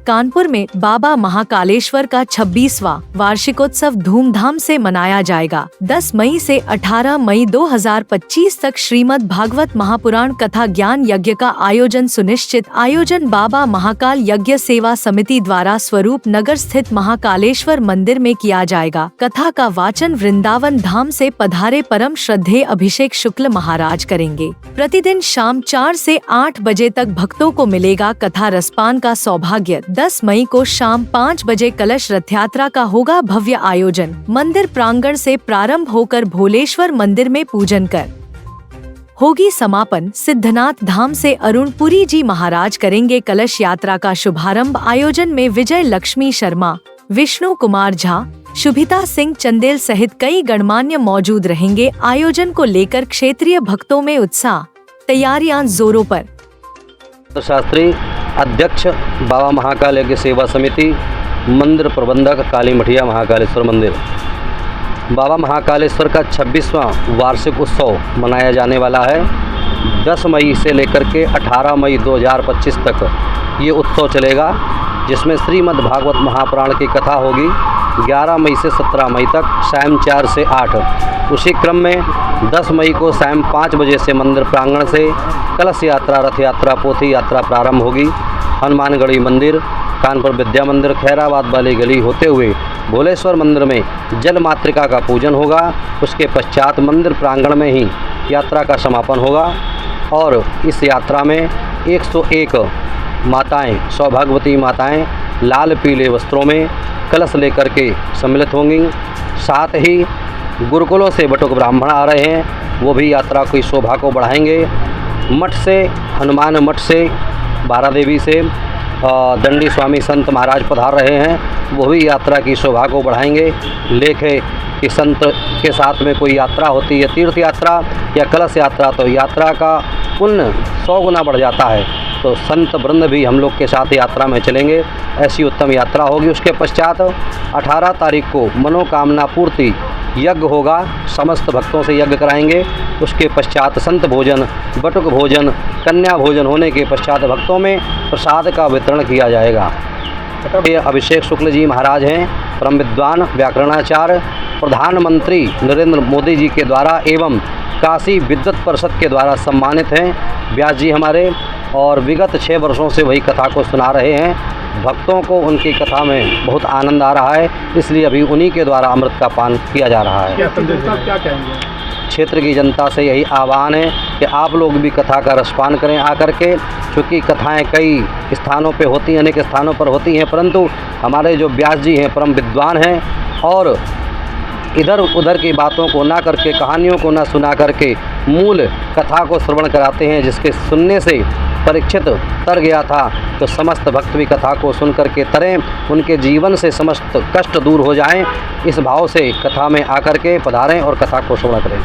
कानपुर में बाबा महाकालेश्वर का 26वां वार्षिकोत्सव धूमधाम से मनाया जाएगा। 10 मई से 18 मई 2025 तक श्रीमद् भागवत महापुराण कथा ज्ञान यज्ञ का आयोजन सुनिश्चित। आयोजन बाबा महाकाल यज्ञ सेवा समिति द्वारा स्वरूप नगर स्थित महाकालेश्वर मंदिर में किया जाएगा। कथा का वाचन वृंदावन धाम से पधारे परम श्रद्धेय अभिषेक शुक्ल महाराज करेंगे। प्रतिदिन शाम 4 से 8 बजे तक भक्तों को मिलेगा कथा रसपान का सौभाग्य। 10 मई को शाम 5 बजे कलश रथ यात्रा का होगा भव्य आयोजन। मंदिर प्रांगण से प्रारंभ होकर भोलेश्वर मंदिर में पूजन कर होगी समापन। सिद्धनाथ धाम से अरुण पुरी जी महाराज करेंगे कलश यात्रा का शुभारंभ। आयोजन में विजय लक्ष्मी शर्मा, विष्णु कुमार झा, शुभिता सिंह चंदेल सहित कई गणमान्य मौजूद रहेंगे। आयोजन को लेकर क्षेत्रीय भक्तों में उत्साह, तैयारियां जोरों पर। शास्त्री अध्यक्ष बाबा महाकाल यज्ञ सेवा समिति, मंदिर प्रबंधक काली मठिया महाकालेश्वर मंदिर। बाबा महाकालेश्वर का 26वां वार्षिक उत्सव मनाया जाने वाला है। 10 मई से लेकर के 18 मई 2025 तक ये उत्सव चलेगा, जिसमें श्रीमद् भागवत महापुराण की कथा होगी। 11 मई से 17 मई तक शाम 4 से 8। उसी क्रम में 10 मई को शाम 5 बजे से मंदिर प्रांगण से कलश यात्रा, रथ यात्रा, पोथी यात्रा प्रारंभ होगी। हनुमानगढ़ी मंदिर, कानपुर विद्या मंदिर, खैराबाद वाली गली होते हुए भोलेश्वर मंदिर में जल मातृका का पूजन होगा। उसके पश्चात मंदिर प्रांगण में ही यात्रा का समापन होगा और इस यात्रा में 101 माताएं, सौभाग्यवती माताएं लाल पीले वस्त्रों में कलश लेकर के सम्मिलित होंगी। साथ ही गुरुकुलों से बटुक ब्राह्मण आ रहे हैं, वो भी यात्रा की शोभा को बढ़ाएंगे। मठ से, हनुमान मठ से, बारा देवी से दंडी स्वामी संत महाराज पधार रहे हैं, वो भी यात्रा की शोभा को बढ़ाएंगे। लेख है कि संत के साथ में कोई यात्रा होती है, तीर्थ यात्रा या कलश यात्रा, तो यात्रा का पुण्य 100 गुना बढ़ जाता है। तो संत वृंद भी हम लोग के साथ यात्रा में चलेंगे। ऐसी उत्तम यात्रा होगी। उसके पश्चात 18 तारीख को मनोकामना पूर्ति यज्ञ होगा, समस्त भक्तों से यज्ञ कराएंगे। उसके पश्चात संत भोजन, बटुक भोजन, कन्या भोजन होने के पश्चात भक्तों में प्रसाद का वितरण किया जाएगा। ये अभिषेक शुक्ल जी महाराज हैं, परम विद्वान, व्याकरणाचार्य, प्रधानमंत्री नरेंद्र मोदी जी के द्वारा एवं काशी विद्वत परिषद के द्वारा सम्मानित हैं व्यास जी हमारे, और विगत 6 वर्षों से वही कथा को सुना रहे हैं। भक्तों को उनकी कथा में बहुत आनंद आ रहा है, इसलिए अभी उन्हीं के द्वारा अमृत का पान किया जा रहा है। क्या कहेंगे? क्षेत्र की जनता से यही आह्वान है कि आप लोग भी कथा का रसपान करें आकर के, क्योंकि कथाएं कई स्थानों पे होती हैं, अनेक स्थानों पर होती हैं, परंतु हमारे जो व्यास जी हैं परम विद्वान हैं और इधर उधर की बातों को ना करके, कहानियों को ना सुना करके मूल कथा को श्रवण कराते हैं, जिसके सुनने से परीक्षित तर गया था। तो समस्त भक्त भी कथा को सुन करके तरें, उनके जीवन से समस्त कष्ट दूर हो जाएं। इस भाव से कथा में आकर के पधारें और कथा को श्रवण करें।